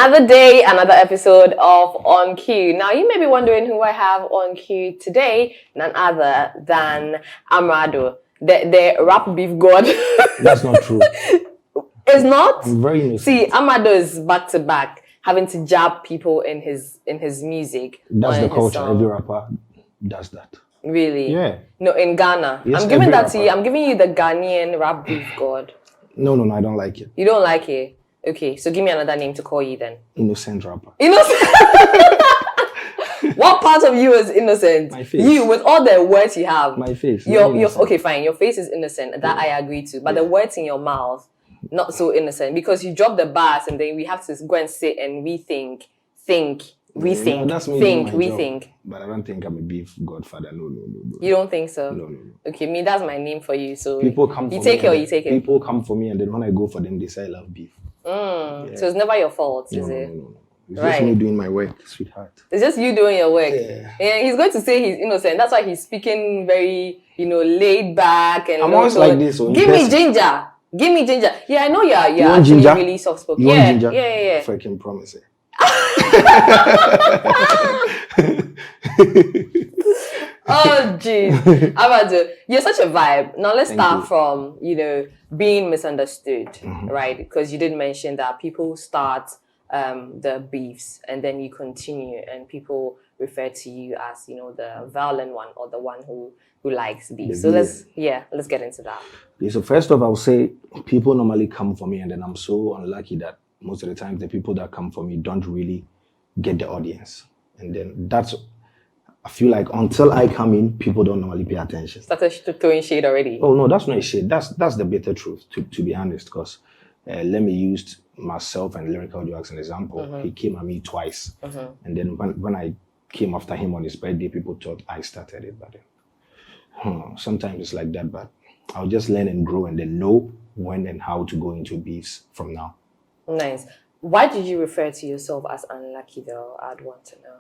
Another day, another episode of On Cue. Now, you may be wondering who I have on cue today, none other than Amerado, the rap beef god. That's not true. It's not? I'm very innocent. See, Amerado is back to back, having to jab people in his music. That's the culture. Every rapper does that. Really? Yeah. No, in Ghana. Yes, I'm giving that rapper. to you. I'm giving you the Ghanaian rap beef god. No, I don't like it. You don't like it? Okay, so give me another name to call you then. Innocent rapper. Innocent? What part of you is innocent? My face. You, with all the words you have. My face. Your okay, fine. Your face is innocent. That I agree to. But the words in your mouth, not so innocent. Because you drop the bars and then we have to go and sit and rethink. That's me think, doing my rethink. job. But I don't think I'm a beef godfather. No. You don't think so? No. Okay, that's my name for you. So People come for you take me. it or you take it. People come for me and then when I go for them, they say I love beef. So it's never your fault, is it? No. It's just me doing my work, sweetheart. It's just you doing your work. Yeah. And he's going to say he's innocent. That's why he's speaking very, laid back and I'm always like this. Give me ginger. Yeah, I know you're want actually ginger? really soft spoken. You want ginger? Yeah. Freaking promise it. Oh, jeez. Amerado, you're such a vibe. Now let's start you. from, being misunderstood, right? Because you did mention that people start the beefs and then you continue and people refer to you as, the violent one or the one who likes beef. So let's get into that. Okay, so first off, I would say people normally come for me and then I'm so unlucky that most of the time the people that come for me don't really get the audience. And then I feel like until I come in, people don't normally pay attention. Started throwing shade already. Oh no, that's not a shade. That's the bitter truth, to be honest. Because let me use myself and Lyrical as an example. He came at me twice, and then when I came after him on his birthday, people thought I started it. But then, sometimes it's like that. But I'll just learn and grow, and then know when and how to go into beefs from now. Nice. Why did you refer to yourself as unlucky, though? I'd want to know.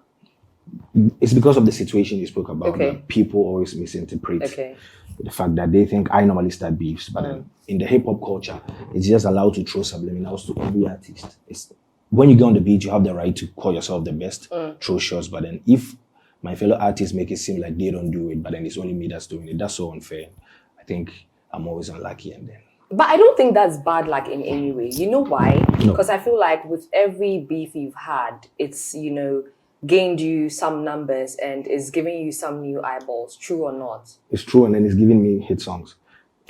It's because of the situation you spoke about. Okay. That people always misinterpret Okay. the fact that they think I normally start beefs, but then in the hip hop culture, it's just allowed to throw subliminals to every artist. It's when you go on the beat, you have the right to call yourself the best, throw shots. But then if my fellow artists make it seem like they don't do it, but then it's only me that's doing it, that's so unfair. I think I'm always unlucky, and then. But I don't think that's bad, like, in any way. You know why? No. Because I feel like with every beef you've had, it's, gained you some numbers and is giving you some new eyeballs. True or not? It's true, and then it's giving me hit songs.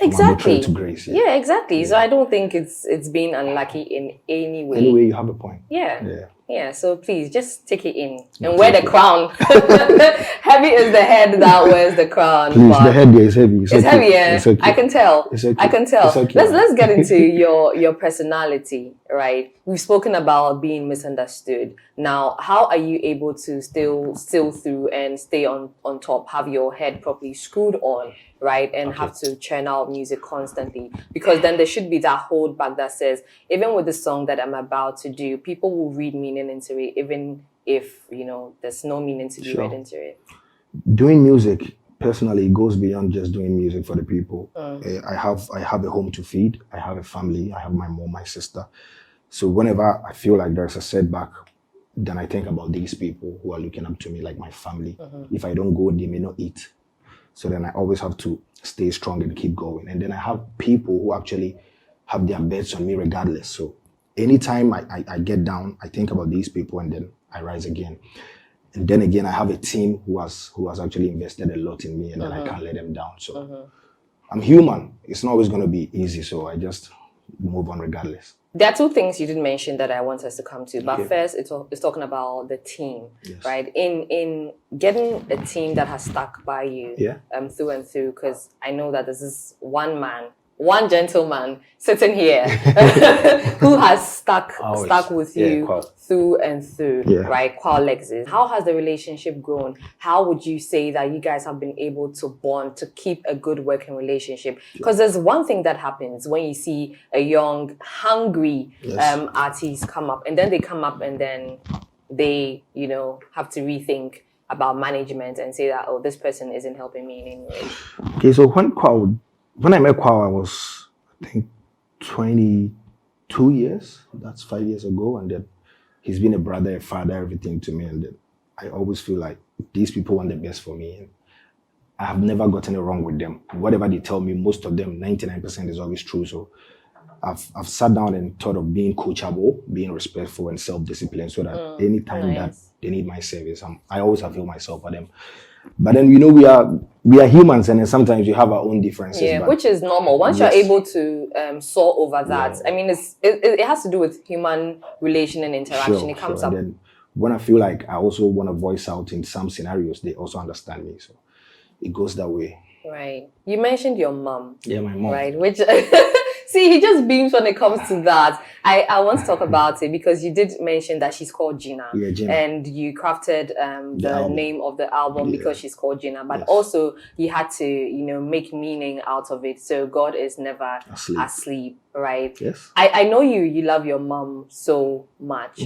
Exactly. Abotr3 to Grace. Yeah, exactly. Yeah. So I don't think it's been unlucky in any way. Anyway, you have a point. Yeah, so please just take it in and wear the crown. Heavy is the head that wears the crown. Please, the head there is heavy. It's heavy, yeah. It's okay. I can tell. It's okay. I can tell. It's okay. Let's get into your personality, right? We've spoken about being misunderstood. Now, how are you able to still through and stay on top, have your head properly screwed on, right? And have to churn out music constantly? Because then there should be that hold back that says, even with the song that I'm about to do, people will read meaning into it, even if, there's no meaning to be read into it. Doing music, personally, it goes beyond just doing music for the people. I have a home to feed. I have a family. I have my mom, my sister. So whenever I feel like there's a setback, then I think about these people who are looking up to me, like my family. If I don't go, they may not eat. So then I always have to stay strong and keep going. And then I have people who actually have their bets on me regardless. So anytime I get down, I think about these people and then I rise again. And then again, I have a team who has actually invested a lot in me, and then I can't let them down. So I'm human. It's not always going to be easy. So I just move on regardless. There are two things you didn't mention that I want us to come to. But first, it's talking about the team, right? In getting a team that has stuck by you through and through, because I know that this is one gentleman sitting here who has stuck with you through and through, right? Alexis. How has the relationship grown? How would you say that you guys have been able to bond to keep a good working relationship? Because there's one thing that happens when you see a young, hungry artist come up, and then they come up and then they, have to rethink about management and say that, oh, this person isn't helping me in any way. Okay, so when I met Kwao, I was, I think, 22 years. That's 5 years ago. And then he's been a brother, a father, everything to me. And then I always feel like these people want the best for me. And I have never gotten it wrong with them. Whatever they tell me, most of them, 99% is always true. So I've sat down and thought of being coachable, being respectful and self-disciplined, so that anytime that they need my service, I always avail myself for them. But then, we are humans, and then sometimes we have our own differences. Yeah, which is normal. Once you're able to soar over that, I mean, it has to do with human relation and interaction. It comes up. And then when I feel like I also want to voice out in some scenarios, they also understand me. So it goes that way. Right. You mentioned your mom. Yeah, my mom. Right. Which see, he just beams when it comes to that. I want to talk about it because you did mention that she's called G.I.N.A. Yeah, G.I.N.A. And you crafted the name of the album because she's called G.I.N.A. But also you had to, make meaning out of it. So God is never asleep, right? Yes. I know you love your mom so much.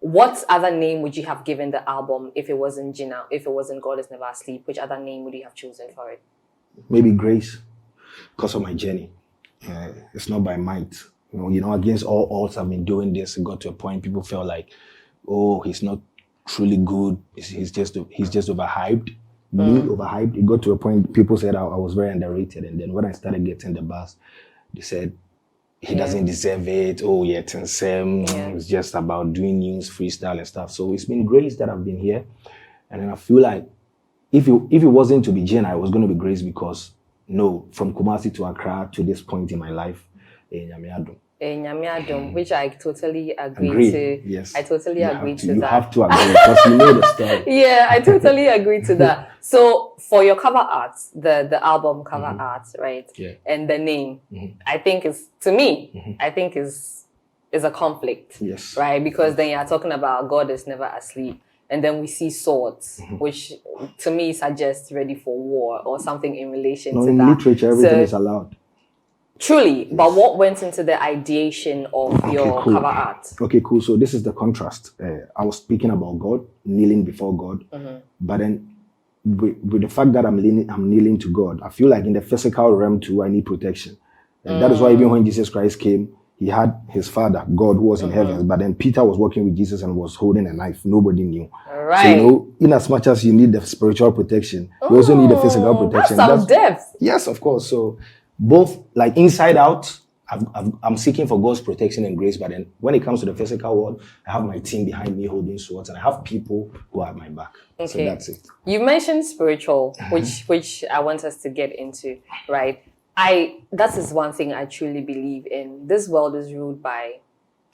What other name would you have given the album if it wasn't G.I.N.A, if it wasn't God is Never Asleep? Which other name would you have chosen for it? Maybe Grace, because of my journey. It's not by might. Against all odds, I've been doing this. It got to a point people felt like, oh, he's not truly good. He's just overhyped. Me, overhyped. It got to a point people said I was very underrated. And then when I started getting the buzz, they said, he doesn't deserve it. Oh, yeah, it's just about doing news, freestyle and stuff. So it's been Grace that I've been here. And then I feel like if it wasn't to be G.I.N.A, I was going to be Grace because, from Kumasi to Accra to this point in my life, Nyame, which I totally agree to. Yes. I totally agree to that. You have to agree because you know the story. Yeah, I totally agree to that. So for your cover art, the album cover art, right? Yeah. And the name, I think is, to me, I think is a conflict. Yes. Right? Because then you're talking about God is never asleep. And then we see swords, which to me suggests ready for war or something in relation to in that. In literature, everything is allowed. Truly, but what went into the ideation of your cover art? Okay, cool. So this is the contrast. I was speaking about God, kneeling before God, but then with the fact that I'm kneeling to God, I feel like in the physical realm too, I need protection. And that is why even when Jesus Christ came, he had his father, God, who was in heaven, but then Peter was walking with Jesus and was holding a knife. Nobody knew. Right. So, in as much as you need the spiritual protection, you also need the physical protection. That's some depth. Yes, of course. So, both, like inside out, I'm seeking for God's protection and grace, but then when it comes to the physical world, I have my team behind me holding swords, and I have people who are at my back. Okay. So that's it. You mentioned spiritual, which I want us to get into, right? That is one thing I truly believe in. This world is ruled by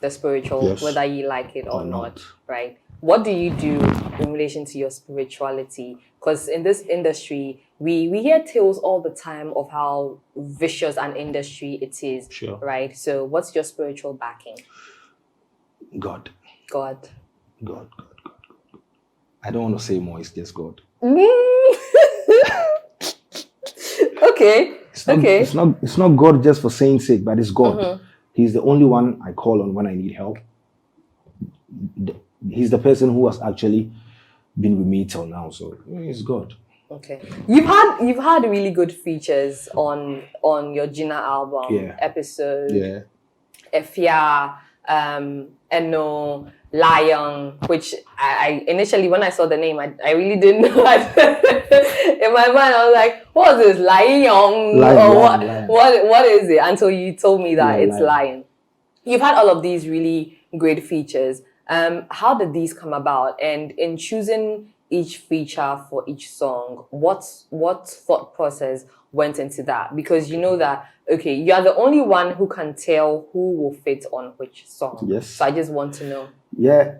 the spiritual, whether you like it or not, right? What do you do in relation to your spirituality? Because in this industry, we hear tales all the time of how vicious an industry it is, right? So what's your spiritual backing? God. I don't want to say more, it's just God. Okay. It's not God just for saying sake, but it's God. He's the only one I call on when I need help. He's the person who has actually been with me till now, so it's God. Okay, you've had really good features on your G.I.N.A album episode. Efia, Eno, Lion, which I initially, when I saw the name, I really didn't know. In my mind, I was like, what is this? Lion? What is it? Until you told me that it's Lion. You've had all of these really great features. How did these come about? And in choosing each feature for each song, what thought process went into that? Because you know that, okay, you are the only one who can tell who will fit on which song. Yes. So I just want to know. Yeah,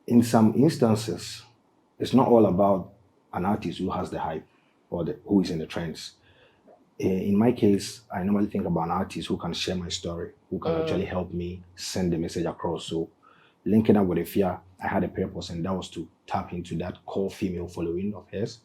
in some instances, it's not all about an artist who has the hype or who is in the trends. In my case, I normally think about an artist who can share my story, who can actually help me send the message across. So linking up with Efia, I had a purpose, and that was to tap into that core female following of hers.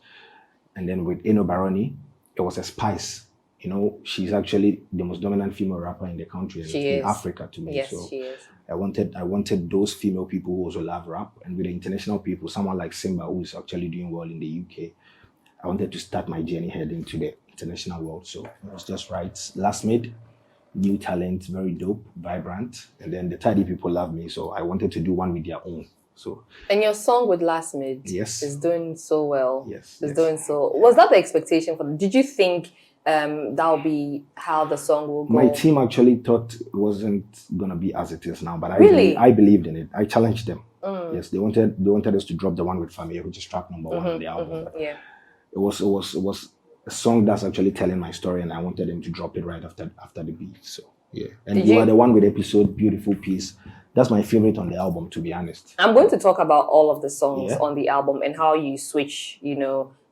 And then with Eno Baroni, it was a spice. You know, she's actually the most dominant female rapper in the country, in Africa to me. Yes, so she is. I wanted those female people who also love rap, and with the international people, someone like Simba, who is actually doing well in the UK. I wanted to start my journey heading to the international world. So it was just right. Last made, new talent, very dope, vibrant. And then the tidy people love me, so I wanted to do one with their own. So. And your song with Last Mid is doing so well. Doing so. Was that the expectation for them? Did you think that'll be how the song will go? My team actually thought it wasn't gonna be as it is now, but I believed in it. I challenged them. Yes, they wanted us to drop the one with Family, which is track number 1 on the album. Yeah. It was a song that's actually telling my story, and I wanted them to drop it right after the beat. So yeah. And you are the one with episode Beautiful Piece. That's my favorite on the album, to be honest. I'm going to talk about all of the songs on the album and how you switch,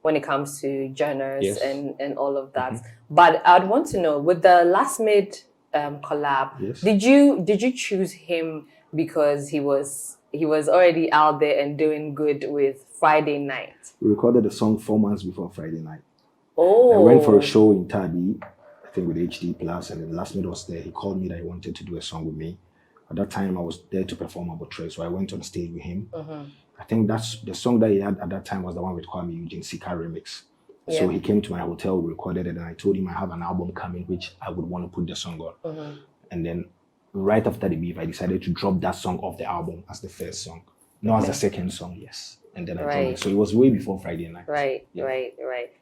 when it comes to genres and all of that. But I'd want to know, with the Last Mid collab, did you choose him because he was already out there and doing good with Friday Night? We recorded the song 4 months before Friday Night. Oh. I went for a show in Tadi, I think with HD Plus, and then Last Mid was there. He called me that he wanted to do a song with me. At that time, I was there to perform Abotr3, so I went on stage with him. I think that's the song that he had at that time was the one with Kwame Eugene, Sika Remix. Yeah. So he came to my hotel, we recorded it, and I told him I have an album coming, which I would want to put the song on. And then right after the beef, I decided to drop that song off the album as the first song. Not as the second song, yes. And then I dropped it. So it was way before Friday Night. Right.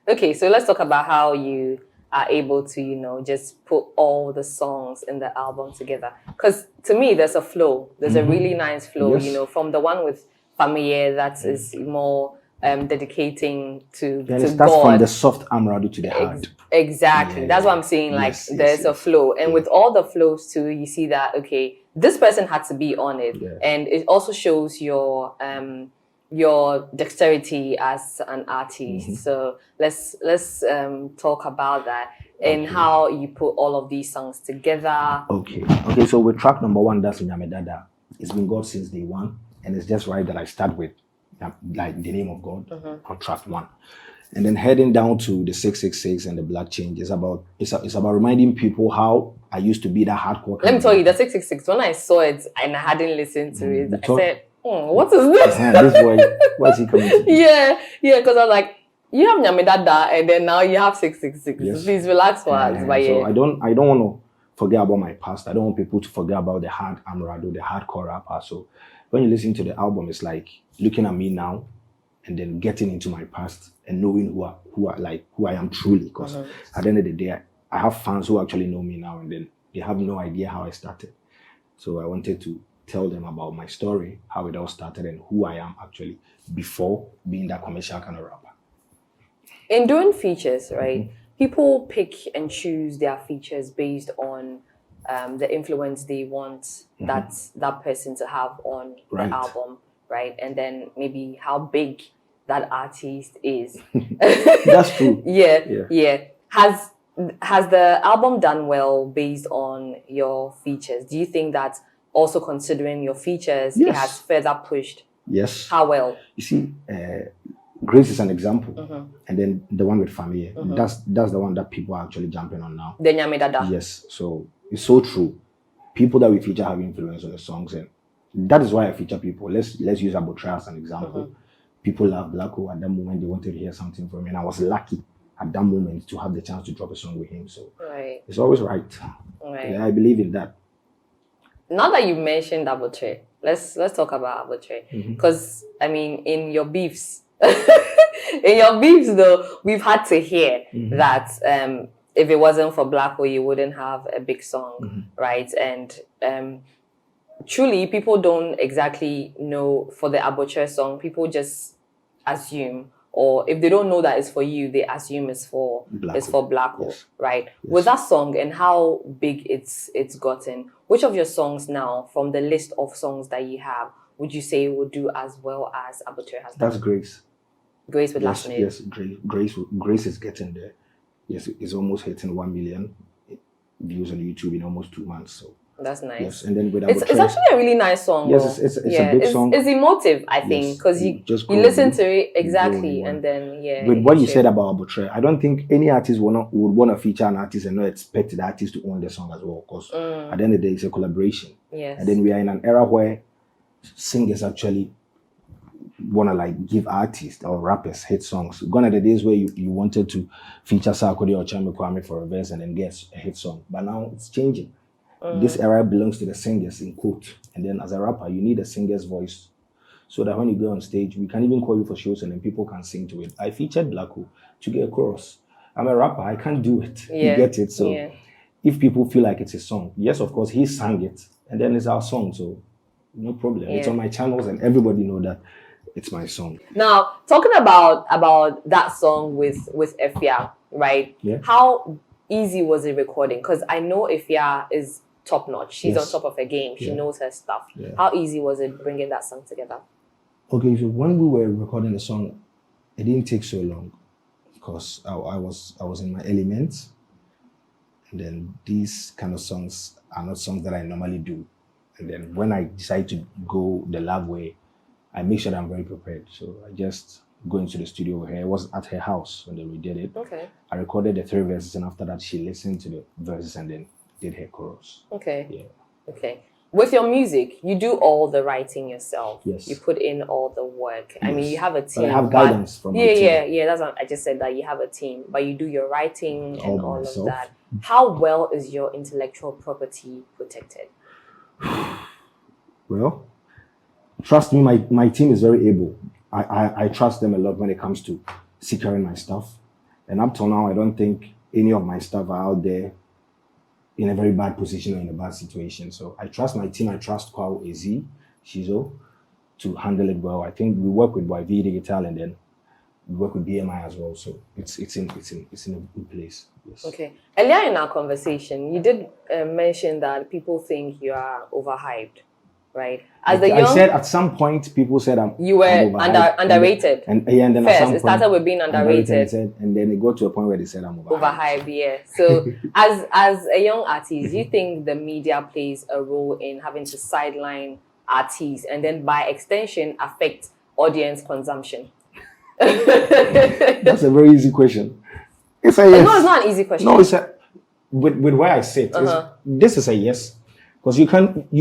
Okay, so let's talk about how you are able to, just put all the songs in the album together. Because to me, there's a flow. There's a really nice flow, from the one with Familiar that is more dedicating to God. It starts from the soft Amerado to the hard. Exactly. Yeah, that's what I'm saying. Like, there's a flow. And with all the flows too, you see that, okay, this person had to be on it. Yeah. And it also shows your dexterity as an artist. So let's talk about that and how you put all of these songs together. Okay. So with track number 1, that's Nyame Dada. It's been God since day 1, and it's just right that I start with like the name of God on track 1, and then heading down to the 666 and the Black Change. It's about reminding people how I used to be that hardcore. Let me tell you, the 666. When I saw it and I hadn't listened to it, I said, what is this? This boy, why is he coming to me? Yeah, because I was like, you have Nyame Dada, and then now you have 666. Yes. Please relax for us. So I don't want to forget about my past. I don't want people to forget about the hard Amerado, the hardcore rapper. So when you listen to the album, it's like looking at me now and then getting into my past and knowing who I am truly. Because at the end of the day, I have fans who actually know me now, and then they have no idea how I started. So I wanted to tell them about my story, how it all started, and who I am actually before being that commercial kind of rapper. In doing features, right, people pick and choose their features based on the influence they want that person to have on the album, right? And then maybe how big that artist is. That's true. Yeah. Has the album done well based on your features? Do you think that also considering your features, it has further pushed? Yes. How well? You see, Grace is an example, and then the one with Family, that's the one that people are actually jumping on now. The Nyame Dada. Yes, so it's so true. People that we feature have influence on the songs, and that is why I feature people. Let's use Abotr3 as an example. People love Blacko. At that moment, they wanted to hear something from me, and I was lucky at that moment to have the chance to drop a song with him. So it's always right. Yeah, I believe in that. Now that you mentioned Abotr3, let's talk about Abotr3, because I mean, in your beefs, though, we've had to hear that if it wasn't for Blacko, you wouldn't have a big song, right? And truly, people don't exactly know for the Abotr3 song. People just assume, or if they don't know that it's for you, they assume it's for Blacko, right? Yes. With that song and how big it's gotten, which of your songs now, from the list of songs that you have, would you say would do as well as Abotr3 has done? That's Grace. Grace with Last Mid. Yes, Grace is getting there. Yes, it's almost hitting 1 million views on YouTube in almost 2 months. So that's nice. Yes, and then with it's actually a really nice song. Yes, it's a big song. It's emotive, I think, because you listen to it and then With what you said about Abotr3, I don't think any artist would want to feature an artist and not expect the artist to own the song as well. Because at the end of the day, it's a collaboration. Yes. And then we are in an era where singers actually want to like give artists or rappers hit songs. Gone are the days where you wanted to feature Sarkodie or Chame Kwame for a verse and then get a hit song. But now it's changing. This era belongs to the singers in quote. And then as a rapper, you need a singer's voice so that when you go on stage, we can even call you for shows and then people can sing to it. I featured Blacko to get a chorus. I'm a rapper, I can't do it. You get it? So if people feel like it's a song, yes, of course, he sang it and then it's our song. So no problem. It's on my channels and everybody know that it's my song. Now, talking about that song with Efia, right? Yeah. How easy was it recording? Because I know Efia is top notch. She's on top of her game. She knows her stuff. Yeah. How easy was it bringing that song together? Okay, so when we were recording the song, it didn't take so long because I was in my element. And then these kind of songs are not songs that I normally do. And then when I decide to go the lab way, I make sure that I'm very prepared. So I just go into the studio with her. It was at her house when we did it. Okay. I recorded the 3 verses, and after that, she listened to the verses and then did her chorus. Okay. Yeah. Okay. With your music, you do all the writing yourself. Yes. You put in all the work. Yes. I mean, you have a team. But I have guidance from my team. Yeah. That's what I just said, that you have a team, but you do your writing and all of that. How well is your intellectual property protected? Well, trust me, my team is very able. I trust them a lot when it comes to securing my stuff. And up till now, I don't think any of my stuff are out there in a very bad position or in a bad situation. So I trust my team. I trust Kwao AZ, Shizo, to handle it well. I think we work with YV Digital and then we work with BMI as well. So it's in a good place. Yes. Okay. Earlier in our conversation, you did mention that people think you are overhyped, right? I said at some point people said you were underrated. And then first, at some point, it started with being underrated. And then it got to a point where they said I'm overhyped. Yeah. So as a young artist, do you think the media plays a role in having to sideline artists and then by extension affect audience consumption? That's a very easy question. It's a yes. No, it's not an easy question. No, it's a with where I sit. This is a yes. Because you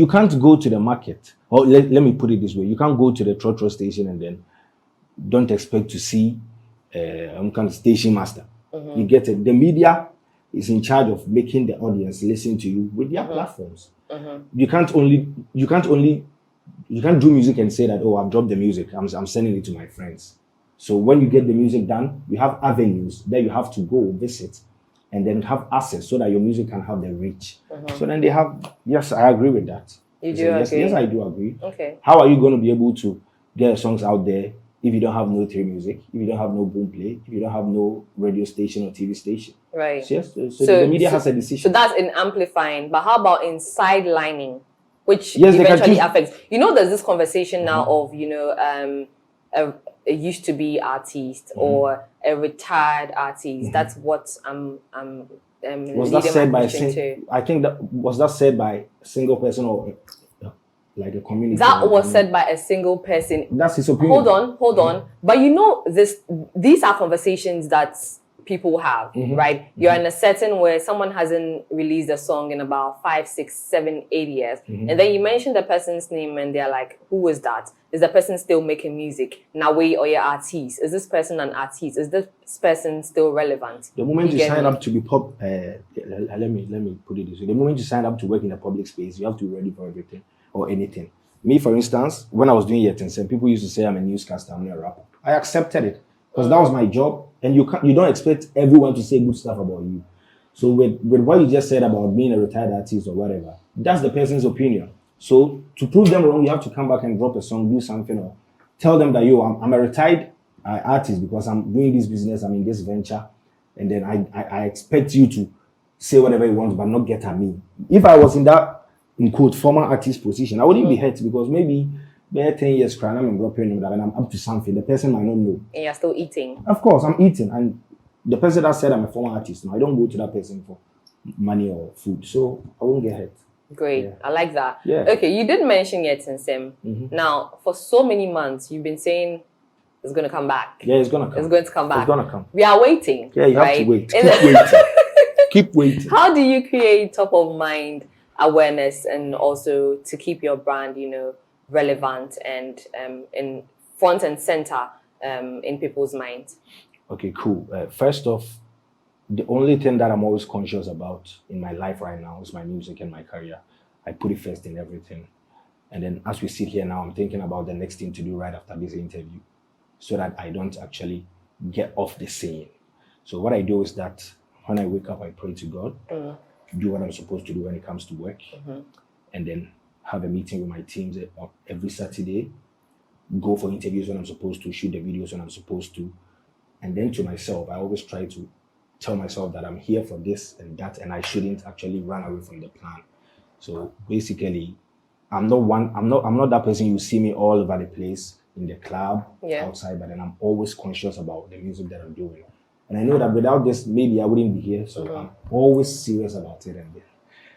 can't go to the market, or let me put it this way, you can't go to the trotro station and then don't expect to see kind of station master. You get it. The media is in charge of making the audience listen to you with their platforms. You can't do music and say that, oh, I've dropped the music, I'm sending it to my friends. So when you get the music done, you have avenues that you have to go visit and then have access so that your music can have the reach. So then they have, yes, I agree with that. You do agree? Yes, I do agree. Okay. How are you going to be able to get songs out there if you don't have no 3 music, if you don't have no boom play, if you don't have no radio station or TV station? Right. So yes, so the media has a decision. So that's in amplifying, but how about in sidelining, which eventually affects? You know, there's this conversation now of, you know, a used to be artist or a retired artist. That's what was that said by I think that was that said by a single person or like a community? That was said by a single person. That's his opinion. Hold on. But you know, these are conversations that people have, right? You're in a setting where someone hasn't released a song in about 5, 6, 7, 8 years. And then you mention the person's name and they're like, who is that? Is the person still making music? Nawe or your artist? Is this person an artist? Is this person still relevant? The moment you sign up to be let me put it this way. The moment you sign up to work in a public space, you have to be ready for everything or anything. Me, for instance, when I was doing G.I.N.A, people used to say I'm a newscaster, I'm not a rapper. I accepted it because that was my job. And you don't expect everyone to say good stuff about you. So with what you just said about being a retired artist or whatever, that's the person's opinion. So to prove them wrong, you have to come back and drop a song, do something, or tell them that, yo, I'm a retired artist because I'm doing this business, I'm in this venture, and then I expect you to say whatever you want, but not get at me. If I was in that, in quote, former artist position, I wouldn't be hurt because maybe 10 years crying, I'm dropping and I'm up to something. The person might not know. And you're still eating. Of course, I'm eating. And the person that said I'm a former artist, no, I don't go to that person for money or food. So I won't get hurt. Great. Yeah. I like that. Yeah. Okay, you did mention G.I.N.A. Now, for so many months, you've been saying it's going to come back. Yeah, it's going to come. It's going to come back. It's going to come. We are waiting. Yeah, you have to wait. Keep waiting. Keep waiting. How do you create top of mind awareness and also to keep your brand, you know, relevant and in front and center in people's minds? Okay, cool. First off, the only thing that I'm always conscious about in my life right now is my music and my career. I put it first in everything. And then as we sit here now, I'm thinking about the next thing to do right after this interview so that I don't actually get off the scene. So what I do is that when I wake up, I pray to God, do what I'm supposed to do when it comes to work, and then have a meeting with my teams every Saturday, go for interviews when I'm supposed to, shoot the videos when I'm supposed to. And then to myself, I always try to tell myself that I'm here for this and that, and I shouldn't actually run away from the plan. So basically, I'm not that person you see me all over the place in the club, outside, but then I'm always conscious about the music that I'm doing. And I know that without this, maybe I wouldn't be here. So I'm always serious about it. And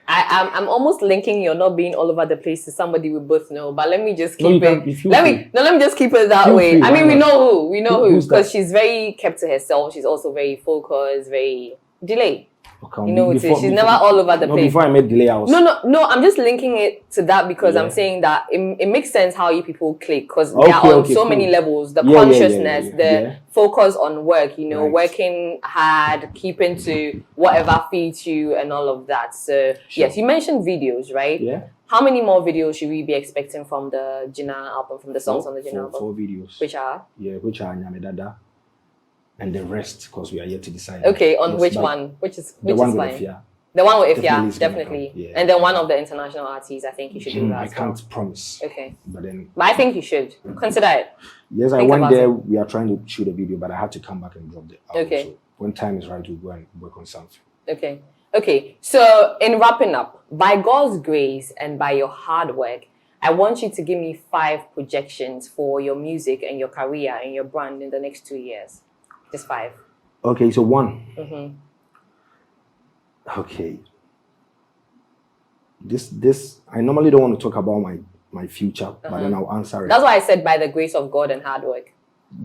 I'm almost linking you're not being all over the place to somebody we both know, but let me just keep let me just keep it that way. I mean, we know who, because she's very kept to herself. She's also very focused, very delayed. Okay, she's never all over the place. Before I made delay, I was... No, I'm just linking it to that because I'm saying that it makes sense how you people click, because they are on so many levels. The consciousness, the focus on work, working hard, keeping to whatever feeds you and all of that. So yes, you mentioned videos, right? Yeah. How many more videos should we be expecting from the GINA album, from the songs on the GINA album? 4 videos. Which are? Yeah, which are Nyame, Dada. And the rest, because we are yet to decide. Okay, on which one? Which is fine. The one with Ifya, definitely. Yeah. And then one of the international artists, I think you should do that. I can't promise. Okay. But I think you should. Consider it. Yes, I went there. We are trying to shoot a video, but I had to come back and drop the album. Okay. So when time is right, we'll go and work on something. Okay. Okay. So in wrapping up, by God's grace and by your hard work, I want you to give me 5 projections for your music and your career and your brand in the next 2 years. Just 5. Okay, so 1. Okay. This I normally don't want to talk about my future, but then I'll answer it. That's why I said by the grace of God and hard work.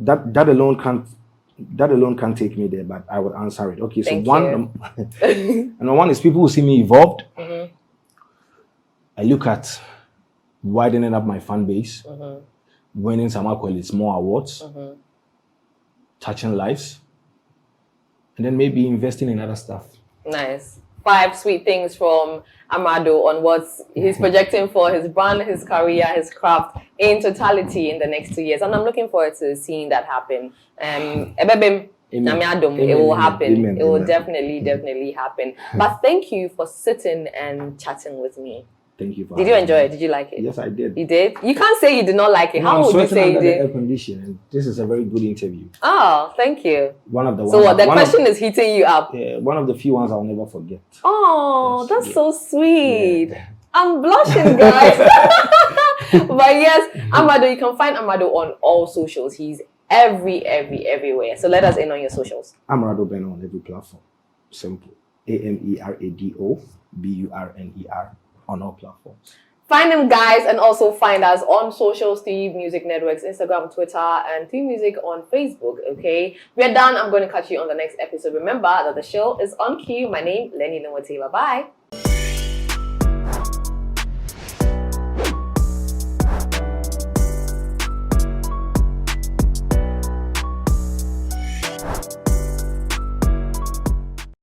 That alone can't take me there, but I will answer it. Okay, so number 1 is people who see me evolved. I look at widening up my fan base, winning some accolades, more awards, touching lives, and then maybe investing in other stuff. Nice. 5 sweet things from Amerado on what he's projecting for his brand, his career, his craft in totality in the next 2 years. And I'm looking forward to seeing that happen. It will happen. Amen. It will definitely happen. But thank you for sitting and chatting with me. Thank you for Did you enjoy it? Did you like it? Yes, I did. You did? You can't say you did not like it. How would you say you did? Air condition. This is a very good interview. Oh, thank you. One of the So what? The question is heating you up. Yeah, one of the few ones I'll never forget. Oh, that's so sweet. Yeah. I'm blushing, guys. But yes, Amerado, you can find Amerado on all socials. He's everywhere. So let us in on your socials. Amerado Ben on every platform. Simple. AMERADO BURNER. On all platforms. Find them, guys, and also find us on social, Steve Music Networks, Instagram, Twitter, and Steve Music on Facebook, okay? We're done. I'm going to catch you on the next episode. Remember that the show is on cue. My name, Lerny Lomotey. Bye-bye.